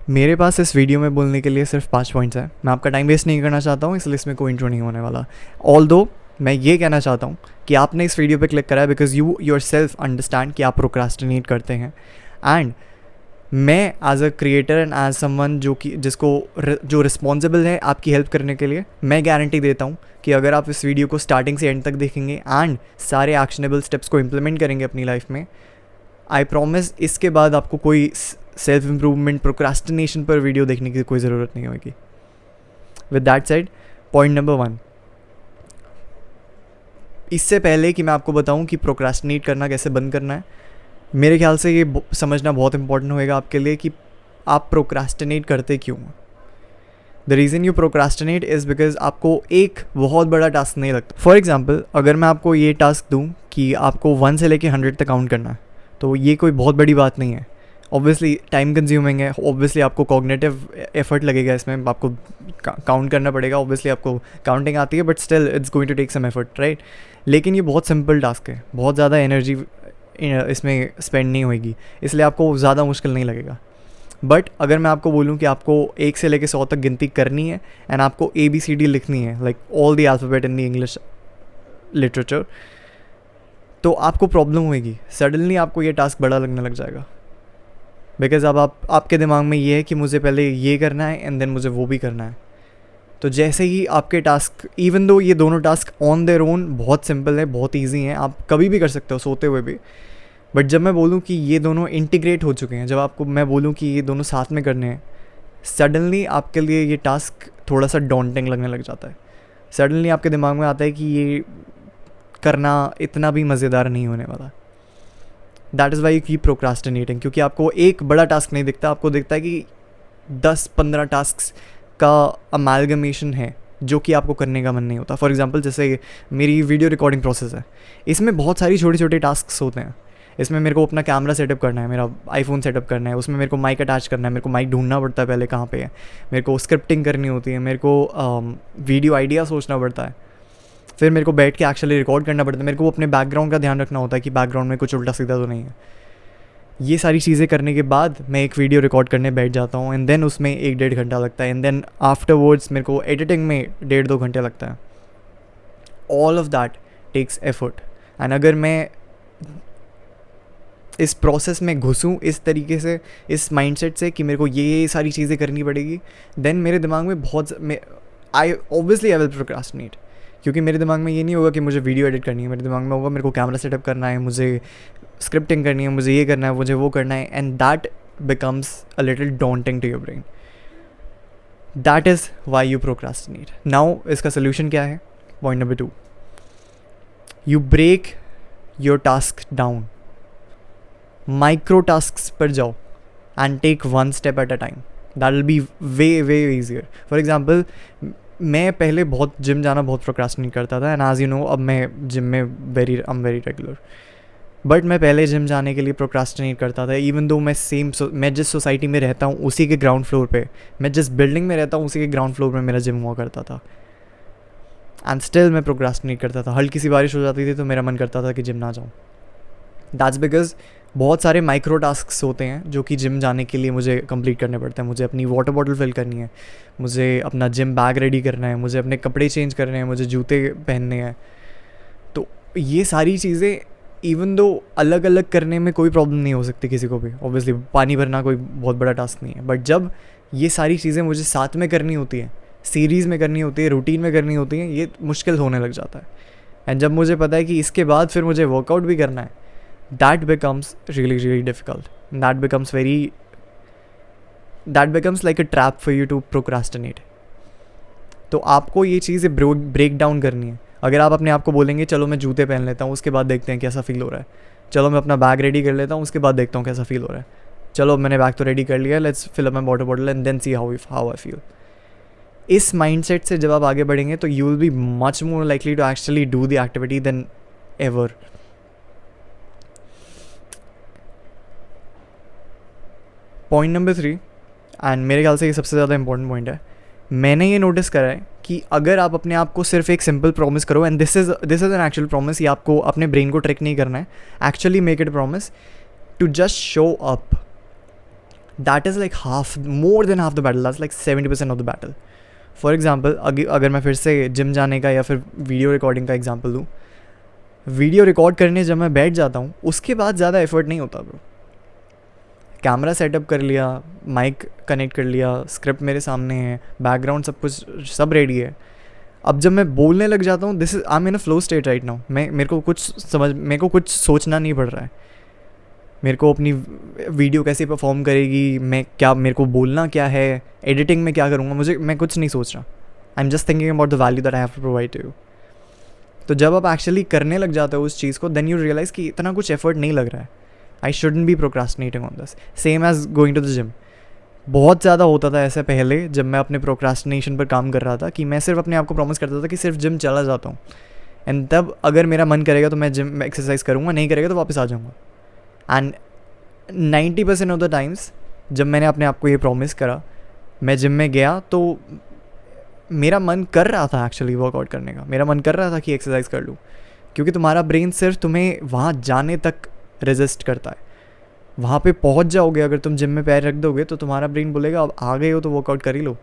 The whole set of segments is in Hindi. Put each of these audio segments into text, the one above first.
मेरे पास इस वीडियो में बोलने के लिए सिर्फ 5 पॉइंट्स हैं। मैं आपका टाइम वेस्ट नहीं करना चाहता हूँ, इसलिए इसमें कोई इंट्रो नहीं होने वाला। ऑल्दो मैं ये कहना चाहता हूँ कि आपने इस वीडियो पे क्लिक करा है because you yourself understand कि आप प्रोक्रास्टिनेट करते हैं। एंड मैं as a creator and as someone जो रिस्पॉन्सिबल है आपकी हेल्प करने के लिए, मैं गारंटी देता हूँ कि अगर आप इस वीडियो को स्टार्टिंग से एंड तक देखेंगे एंड सारे एक्शनेबल स्टेप्स को इम्प्लीमेंट करेंगे अपनी लाइफ में, आई प्रॉमिस इसके बाद आपको कोई सेल्फ इम्प्रूवमेंट प्रोक्रास्टिनेशन पर वीडियो देखने की कोई ज़रूरत नहीं होगी। With that said, point number 1, इससे पहले कि मैं आपको बताऊं कि प्रोक्रास्टिनेट करना कैसे बंद करना है, मेरे ख्याल से ये समझना बहुत इंपॉर्टेंट होएगा आपके लिए कि आप प्रोक्रास्टिनेट करते क्यों। The reason you procrastinate is because आपको एक बहुत बड़ा टास्क नहीं लगता। फॉर एग्जाम्पल, अगर मैं आपको ये टास्क दूँ कि आपको 1 से लेके 100 तक काउंट करना है, तो ये कोई बहुत बड़ी बात नहीं है। ऑब्वियसली टाइम कंज्यूमिंग है, ऑब्वियसली आपको कॉग्निटिव एफर्ट लगेगा, इसमें आपको काउंट करना पड़ेगा। ऑब्वियसली आपको काउंटिंग आती है but still it's going to take some effort, right. लेकिन ये बहुत सिंपल टास्क है, बहुत ज़्यादा एनर्जी इसमें स्पेंड नहीं होएगी, इसलिए आपको ज़्यादा मुश्किल नहीं लगेगा। बट अगर मैं आपको बोलूँ कि आपको 1 से लेकर 100 तक गिनती करनी है एंड आपको ABCD लिखनी है, like all the alphabet in the English literature, तो आपको प्रॉब्लम होएगी। सडनली आपको ये टास्क बड़ा लगने लग जाएगा बिकॉज अब आपके दिमाग में ये है कि मुझे पहले ये करना है एंड देन मुझे वो भी करना है। तो जैसे ही आपके टास्क, इवन दो ये दोनों टास्क ऑन देयर ओन बहुत सिंपल है, बहुत ईजी हैं, आप कभी भी कर सकते हो सोते हुए भी, बट जब मैं बोलूँ कि ये दोनों इंटीग्रेट हो चुके हैं, जब आपको मैं बोलूँ कि ये दोनों साथ में करने हैं, सडनली आपके लिए ये टास्क थोड़ा सा डॉन्टिंग लगने लग जाता है। सडनली आपके दिमाग में आता है कि ये करना इतना भी मज़ेदार नहीं होने वाला। That is why you keep procrastinating, क्योंकि आपको एक बड़ा टास्क नहीं दिखता, आपको दिखता है कि 10-15 टास्क का अमालगमेशन है जो कि आपको करने का मन नहीं होता। फॉर एग्जांपल, जैसे मेरी वीडियो रिकॉर्डिंग प्रोसेस है, इसमें बहुत सारी छोटे छोटे टास्क होते हैं। इसमें मेरे को अपना कैमरा सेटअप करना है, मेरा आईफोन सेटअप करना है, उसमें मेरे को माइक अटैच करना है, मेरे को माइक ढूंढना पड़ता है पहले कहाँ पे है, मेरे को स्क्रिप्टिंग करनी होती है, मेरे को वीडियो आइडिया सोचना पड़ता है, फिर मेरे को बैठ के एक्चुअली रिकॉर्ड करना पड़ता है, मेरे को अपने बैकग्राउंड का ध्यान रखना होता है कि बैकग्राउंड में कुछ उल्टा सीधा तो नहीं है। ये सारी चीज़ें करने के बाद मैं एक वीडियो रिकॉर्ड करने बैठ जाता हूँ एंड देन उसमें 1-1.5 घंटा लगता है एंड देन आफ्टरवर्ड्स मेरे को एडिटिंग में 1.5-2 घंटे लगता है। All of that takes effort. And अगर मैं इस प्रोसेस में घुसूँ इस तरीके से, इस माइंडसेट से कि मेरे को ये सारी चीज़ें करनी पड़ेगी, देन मेरे दिमाग में आई विल प्रोक्रास्टिनेट, क्योंकि मेरे दिमाग में ये नहीं होगा कि मुझे वीडियो एडिट करनी है, मेरे दिमाग में होगा मेरे को कैमरा सेटअप करना है, मुझे स्क्रिप्टिंग करनी है, मुझे ये करना है, मुझे वो करना है, and that becomes a little daunting to your brain. That is why you procrastinate. Now इसका सोल्यूशन क्या है? Point number 2, you break your task down. Micro task पर जाओ and take 1 step at a time. That will be way easier. For example, मैं पहले बहुत जिम जाना बहुत प्रोक्रास्टिनेट करता था एंड एज यू नो अब मैं जिम में वेरी रेगुलर, बट मैं पहले जिम जाने के लिए प्रोक्रास्टिनेट करता था। इवन दो मैं जिस सोसाइटी में रहता हूँ उसी के ग्राउंड फ्लोर पे, मैं जिस बिल्डिंग में रहता हूँ उसी के ग्राउंड फ्लोर पे मेरा जिम हुआ करता था, एंड स्टिल मैं प्रोक्रास्टिनेट करता था। हल्की सी बारिश हो जाती थी तो मेरा मन करता था कि जिम ना जाऊँ। दैट्स बिकॉज बहुत सारे माइक्रो टास्क होते हैं जो कि जिम जाने के लिए मुझे कंप्लीट करने पड़ते हैं। मुझे अपनी वाटर बॉटल फिल करनी है, मुझे अपना जिम बैग रेडी करना है, मुझे अपने कपड़े चेंज करने हैं, मुझे जूते पहनने हैं। तो ये सारी चीज़ें इवन दो अलग अलग करने में कोई प्रॉब्लम नहीं हो सकती किसी को भी। ऑब्वियसली पानी भरना कोई बहुत बड़ा टास्क नहीं है, बट जब ये सारी चीज़ें मुझे साथ में करनी होती हैं, सीरीज़ में करनी होती है, रूटीन में करनी होती हैं, ये मुश्किल होने लग जाता है। एंड जब मुझे पता है कि इसके बाद फिर मुझे वर्कआउट भी करना है, that becomes really difficult. That becomes like a trap for you to procrastinate. तो आपको ये चीज़ें ब्रेक डाउन करनी है। अगर आप अपने आप को बोलेंगे चलो मैं जूते पहन लेता हूँ, उसके बाद देखते हैं कैसा फील हो रहा है, चलो मैं अपना बैग रेडी कर लेता हूँ, उसके बाद देखता हूँ कैसा फील हो रहा है, चलो मैंने बैग तो रेडी कर लिया, let's fill up my water bottle and then see how I feel. इस माइंडसेट से जब आप आगे बढ़ेंगे तो you will be much more likely to actually do the activity than ever. Point number 3, and मेरे ख्याल से ये सबसे ज़्यादा इंपॉर्टेंट पॉइंट है, मैंने ये नोटिस करा है कि अगर आप अपने आप को सिर्फ एक सिंपल प्रॉमिस करो, and this is an actual promise, ये आपको अपने ब्रेन को ट्रिक नहीं करना है, actually make it promise to just show up, that is like half, more than half the battle, that's like 70% of the battle. For example अगर मैं फिर से जिम जाने का या फिर वीडियो रिकॉर्डिंग का एग्जाम्पल दूँ, वीडियो रिकॉर्ड करने जब मैं बैठ जाता हूँ उसके बाद ज़्यादा एफर्ट नहीं होता ब्रो. कैमरा सेटअप कर लिया, माइक कनेक्ट कर लिया, स्क्रिप्ट मेरे सामने है, बैकग्राउंड सब कुछ सब रेडी है. अब जब मैं बोलने लग जाता हूँ, this is I am in a flow state right now. मेरे को कुछ सोचना नहीं पड़ रहा है. मेरे को अपनी वीडियो कैसे परफॉर्म करेगी, मेरे को बोलना क्या है, एडिटिंग में क्या करूँगा, मैं कुछ नहीं सोच रहा. I am just thinking about the value that I have to provide to you. तो जब आप एक्चुअली करने लग जाते हो उस चीज़ को, देन यू रियलाइज़ कि इतना कुछ एफर्ट नहीं लग रहा है. I shouldn't be procrastinating on this. Same as going to the gym. बहुत ज़्यादा होता था ऐसे पहले जब मैं अपने प्रोक्रास्टिनेशन पर काम कर रहा था, कि मैं सिर्फ अपने आप को प्रॉमिस करता था कि सिर्फ जिम चला जाता हूँ, एंड तब अगर मेरा मन करेगा तो मैं जिम में एक्सरसाइज करूँगा, नहीं करेगा तो वापस आ जाऊँगा. एंड 90% ऑफ द टाइम्स जब मैंने अपने आप को ये प्रॉमिस करा, मैं जिम में गया तो मेरा मन कर रहा था एक्चुअली वर्कआउट करने का. मेरा मन कर रहा था कि एक्सरसाइज कर लूँ, क्योंकि तुम्हारा ब्रेन सिर्फ तुम्हें वहाँ जाने तक रेजिस्ट करता है. वहाँ पे पहुँच जाओगे, अगर तुम जिम में पैर रख दोगे तो तुम्हारा ब्रेन बोलेगा अब आ गए हो तो वर्कआउट कर ही लो,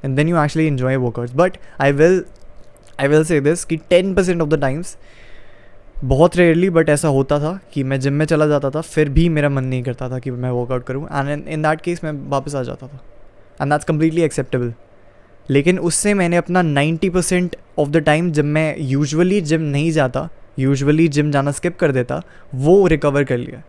and then you actually enjoy workouts. But I will say this कि 10% ऑफ द टाइम्स, बहुत रेयरली बट ऐसा होता था कि मैं जिम में चला जाता था, फिर भी मेरा मन नहीं करता था कि मैं वर्कआउट करूँ, एंड इन दैट केस मैं वापस आ जाता था, एंड दैट्स कम्प्लीटली एक्सेप्टेबल. लेकिन उससे मैंने अपना 90% ऑफ द टाइम जब मैं यूजुअली जिम नहीं जाता, यूजुअली जिम जाना स्किप कर देता, वो रिकवर कर लिया.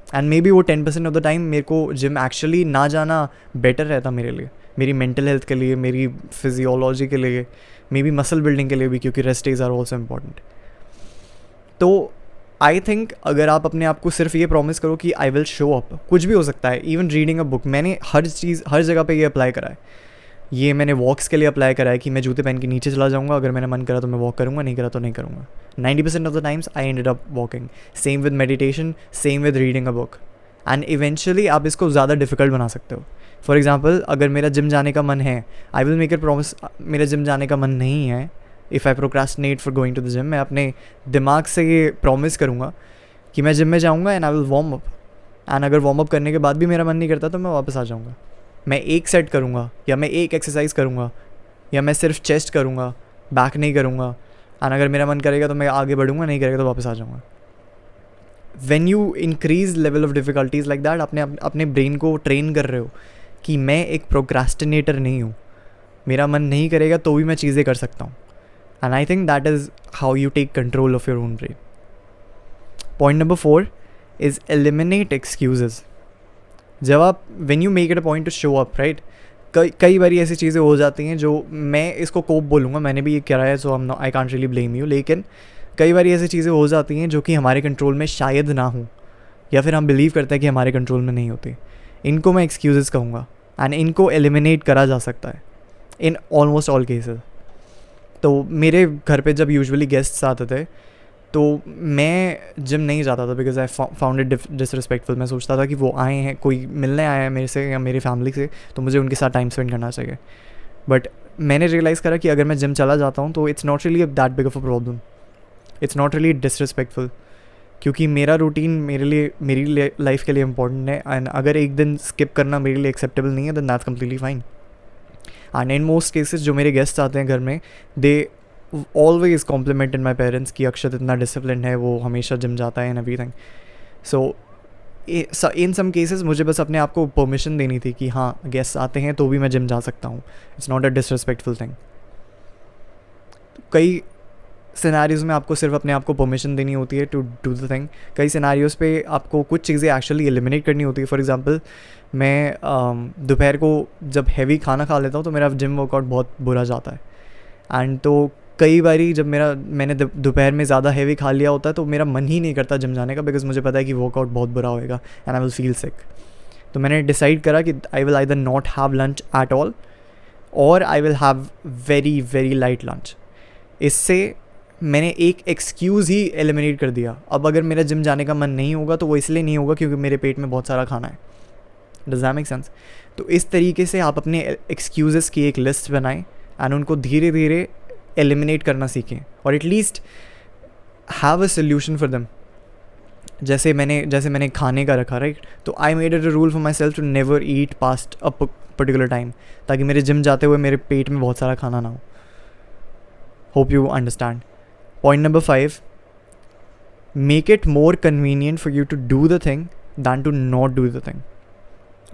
एंड मे बी वो 10% ऑफ द टाइम मेरे को जिम एक्चुअली ना जाना बेटर रहता मेरे लिए, मेरी मेंटल हेल्थ के लिए, मेरी फिजियोलॉजी के लिए, मे बी मसल बिल्डिंग के लिए भी, क्योंकि rest days are also important. तो आई थिंक अगर आप अपने आप को सिर्फ ये प्रॉमिस करो कि आई विल शो अप, कुछ भी हो सकता है, इवन रीडिंग अ बुक. मैंने हर जगह पे ये अप्लाई करा है. ये मैंने वॉक्स के लिए अप्लाई करा है कि मैं जूते पहन के नीचे चला जाऊँगा, अगर मैंने मन करा तो मैं वॉक करूँगा, नहीं करा तो नहीं करूँगा. 90% of the times I ended up walking. Same with meditation, same with reading a book. And eventually आप इसको ज़्यादा डिफिकल्ट बना सकते हो. फॉर एग्जाम्पल, अगर मेरा जिम जाने का मन है, I will make it promise. मेरा जिम जाने का मन नहीं है, if I procrastinate for going to the gym, मैं अपने दिमाग से ये प्रॉमिस करूँगा कि मैं जिम में जाऊँगा and I will warm up. And अगर वार्म अप करने के बाद भी मेरा मन नहीं करता तो मैं वापस आ जाऊँगा. मैं एक सेट करूँगा, या मैं एक एक्सरसाइज करूँगा, या मैं सिर्फ चेस्ट करूँगा, बैक नहीं करूँगा. एंड अगर मेरा मन करेगा तो मैं आगे बढ़ूँगा, नहीं करेगा तो वापस आ जाऊँगा. When you increase level of difficulties like that, अपने ब्रेन को ट्रेन कर रहे हो कि मैं एक प्रोक्रास्टिनेटर नहीं हूँ, मेरा मन नहीं करेगा तो भी मैं चीज़ें कर सकता हूँ. And I think that is how you take control of your own brain. Point number 4 is eliminate excuses. जब आप when you make it a point to show up, right, कई बारी ऐसी चीज़ें हो जाती हैं जो मैं इसको कोप बोलूँगा, मैंने भी ये करा है, so I can't really blame you. लेकिन कई बारी ऐसी चीज़ें हो जाती हैं जो कि हमारे कंट्रोल में शायद ना हो, या फिर हम बिलीव करते हैं कि हमारे कंट्रोल में नहीं होती. इनको मैं एक्सक्यूज़ेस कहूँगा, एंड इनको एलिमिनेट करा जा सकता है इन ऑलमोस्ट ऑल केसेस. तो मेरे घर पे जब यूजुअली गेस्ट्स आते थे तो मैं जिम नहीं जाता था, because I found it disrespectful. मैं सोचता था कि वो आए हैं, कोई मिलने आया है मेरे से या मेरी फैमिली से, तो मुझे उनके साथ टाइम स्पेंड करना चाहिए. बट मैंने रियलाइज़ करा कि अगर मैं जिम चला जाता हूँ तो it's not really that big of a problem, it's not really disrespectful, क्योंकि मेरा रूटीन मेरी लाइफ के लिए इंपॉर्टेंट है. एंड अगर एक दिन स्किप करना मेरे लिए एक्सेप्टेबल नहीं है, than that's completely fine. And in most cases जो मेरे गेस्ट आते हैं घर में, they always complimented my parents कि अक्षत इतना डिसिप्लिन है, वो हमेशा जिम जाता है and everything. So in some cases मुझे बस अपने आप को परमिशन देनी थी कि हाँ गेस्ट आते हैं तो भी मैं जिम जा सकता हूँ. It's not a disrespectful thing. कई सिनेरियोज़ में आपको सिर्फ अपने आप को परमिशन देनी होती है टू डू द थिंग. कई सिनेरियोज़ पे आपको कुछ चीज़ें एक्चुअली एलिमिनेट करनी होती है. फॉर एग्जांपल, मैं दोपहर को जब हैवी खाना खा लेता हूँ तो मेरा जिम वर्कआउट बहुत बुरा जाता है. एंड तो कई बारी जब मैंने दोपहर में ज़्यादा हैवी खा लिया होता है तो मेरा मन ही नहीं करता जिम जाने का, बिकॉज मुझे पता है कि वर्कआउट बहुत बुरा होएगा and I will feel sick. तो मैंने डिसाइड करा कि I will either not have lunch at all, और I will have very very light lunch. इससे मैंने एक एक्सक्यूज़ ही एलिमिनेट कर दिया. अब अगर मेरा जिम जाने का मन नहीं होगा तो वो इसलिए नहीं होगा क्योंकि मेरे पेट में बहुत सारा खाना है. Does that make sense? तो इस तरीके से आप अपने एक्सक्यूज़ेस की एक लिस्ट बनाएं एंड उनको धीरे धीरे एलिमिनेट करना सीखें, और at least have a solution for them. जैसे मैंने खाने का रखा, राइट, तो I made it a rule for myself to never eat past a particular time, ताकि मेरे जिम जाते हुए मेरे पेट में बहुत सारा खाना ना हो. Hope you understand. Point number 5, make it more convenient for you to do the thing than to not do the thing.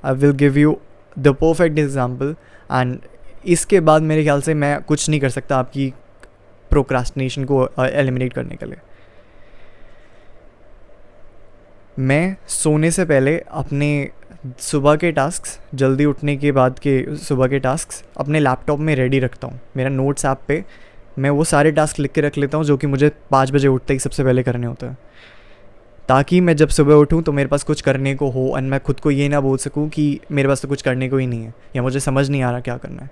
I will give you the perfect example, and इसके बाद मेरे ख्याल से मैं कुछ नहीं कर सकता आपकी प्रोक्रास्टिनेशन को एलिमिनेट करने के लिए. मैं सोने से पहले अपने सुबह के टास्क्स, जल्दी उठने के बाद के सुबह के टास्क्स अपने लैपटॉप में रेडी रखता हूँ. मेरा नोट्स ऐप पे मैं वो सारे टास्क लिख के रख लेता हूँ जो कि मुझे 5 बजे उठते ही सबसे पहले करने होते हैं, ताकि मैं जब सुबह उठूँ तो मेरे पास कुछ करने को हो, और मैं खुद को ये ना बोल सकूँ कि मेरे पास तो कुछ करने को ही नहीं है, या मुझे समझ नहीं आ रहा क्या करना है.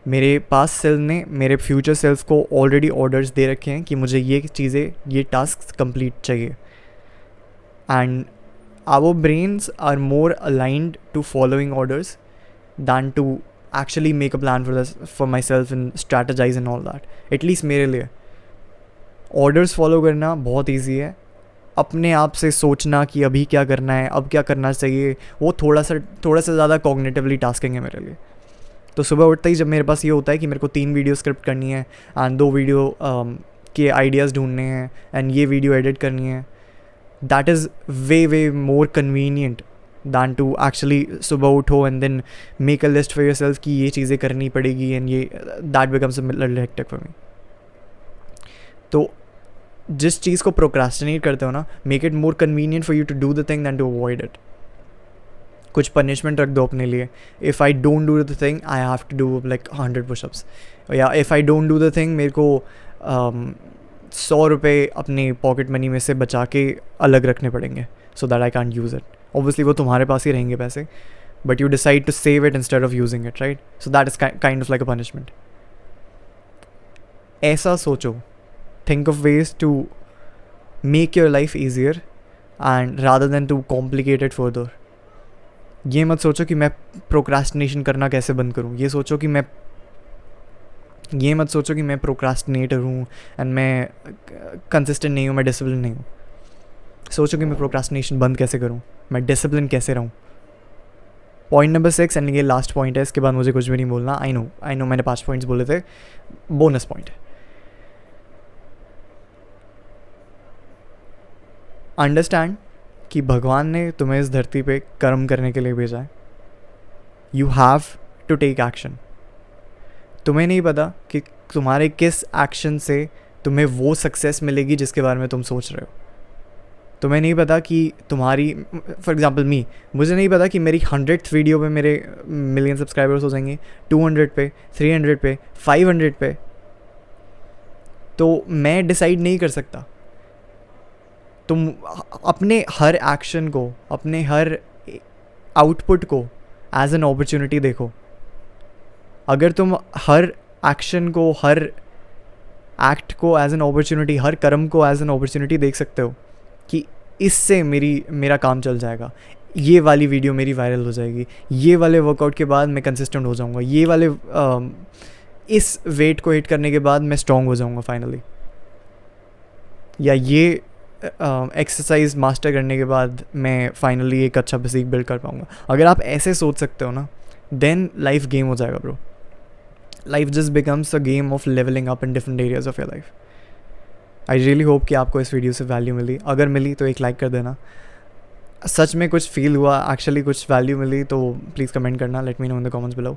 मेरे पास सेल्फ ने मेरे फ्यूचर सेल्फ को ऑलरेडी ऑर्डर्स दे रखे हैं कि मुझे ये चीज़ें, ये टास्क कंप्लीट चाहिए. And our brains are more aligned to following orders than to actually make a plan for myself and strategize and all that. At least मेरे लिए orders follow करना बहुत easy है. अपने आप से सोचना कि अभी क्या करना है, अब क्या करना चाहिए, वो थोड़ा सा ज़्यादा cognitively tasking है मेरे लिए. तो सुबह उठते ही जब मेरे पास ये होता है कि मेरे को 3 वीडियो स्क्रिप्ट करनी है एंड 2 वीडियो के आइडियाज़ ढूंढने हैं एंड ये वीडियो एडिट करनी है, that is way more convenient than to actually सुबह उठो and then make a list for yourself कि ये चीज़ें करनी पड़ेगी, एंड ये that becomes a little hectic for me. तो जिस चीज़ को प्रोक्रास्टिनेट करते हो ना, make it more convenient for you to do the thing than to avoid it. कुछ पनिशमेंट रख दो अपने लिए. If I don't do the thing I have to do like 100 pushups, या if I don't do the thing मेरे को 100 रुपये अपने पॉकेट मनी में से बचा के अलग रखने पड़ेंगे सो that I can't use it. Obviously वो तुम्हारे पास ही रहेंगे पैसे, but you decide to save it instead of using it, right? So that is kind of like a punishment. ऐसा सोचो, think of ways to make your life easier and rather than to complicate it further. ये मत सोचो कि मैं procrastination करना कैसे बंद करूँ. ये मत सोचो कि मैं procrastinator हूँ and मैं consistent नहीं हूँ, मैं disciplined नहीं हूँ. सोचो कि मैं प्रोक्रास्टिनेशन बंद कैसे करूं, मैं डिसिप्लिन कैसे रहूं. पॉइंट नंबर 6, एंड ये लास्ट पॉइंट है, इसके बाद मुझे कुछ भी नहीं बोलना. आई नो मैंने 5 पॉइंट्स बोले थे, बोनस पॉइंट. अंडरस्टैंड कि भगवान ने तुम्हें इस धरती पे कर्म करने के लिए भेजा है. You have to take action. तुम्हें नहीं पता कि तुम्हारे किस एक्शन से तुम्हें वो सक्सेस मिलेगी जिसके बारे में तुम सोच रहे हो. तुम्हें नहीं पता कि तुम्हारी, फॉर एग्जांपल मुझे नहीं पता कि मेरी 100th वीडियो पे मेरे मिलियन सब्सक्राइबर्स हो जाएंगे, 200 पे, 300 पे, 500 पे. तो मैं डिसाइड नहीं कर सकता. तुम अपने हर एक्शन को, अपने हर आउटपुट को एज एन अपॉर्चुनिटी देखो. अगर तुम हर एक्शन को, हर एक्ट को एज एन अपॉर्चुनिटी, हर कर्म को एज एन अपॉर्चुनिटी देख सकते हो कि इससे मेरा काम चल जाएगा, ये वाली वीडियो मेरी वायरल हो जाएगी, ये वाले वर्कआउट के बाद मैं कंसिस्टेंट हो जाऊंगा, ये वाले इस वेट को हिट करने के बाद मैं स्ट्रॉन्ग हो जाऊंगा फाइनली, या ये एक्सरसाइज मास्टर करने के बाद मैं फाइनली एक अच्छा फिजिक बिल्ड कर पाऊंगा. अगर आप ऐसे सोच सकते हो ना, देन लाइफ गेम हो जाएगा bro. Life just becomes a game of levelling up in different areas of your life. I really hope कि आपको इस वीडियो से वैल्यू मिली. अगर मिली तो एक लाइक कर देना. सच में कुछ फील हुआ, एक्चुअली कुछ वैल्यू मिली, तो प्लीज़ कमेंट करना, let me know in the comments below.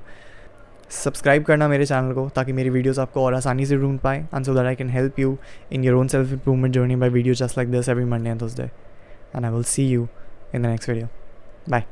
Subscribe करना मेरे चैनल को, ताकि मेरी वीडियोस आपको और आसानी से ढूंढ पाए, and so that I can help you in your own self improvement journey by video just like this every Monday and Thursday. And I will see you in the next video. Bye.